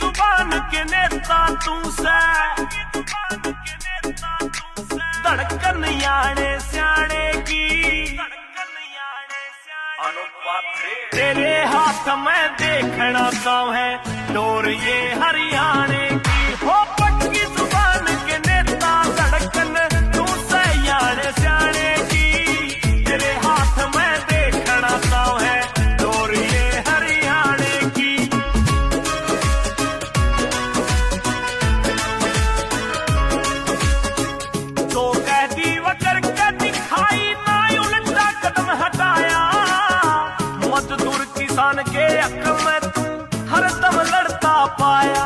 जुबान के नेता तू से, धड़कन याने स्याने की, तेरे हाथ में देखना गाँव है डोर ये हरियाणे की। हो पक्की जुबान के नेता धड़कन तू से याने स्याने की, तेरे हाथ में देखना गाँव है डोर ये हरियाणे की। तो कहती वो करके दिखाई ना उल्टा कदम हटाया, मजदूर किसान के हक में तू हरदम लड़ता पाया।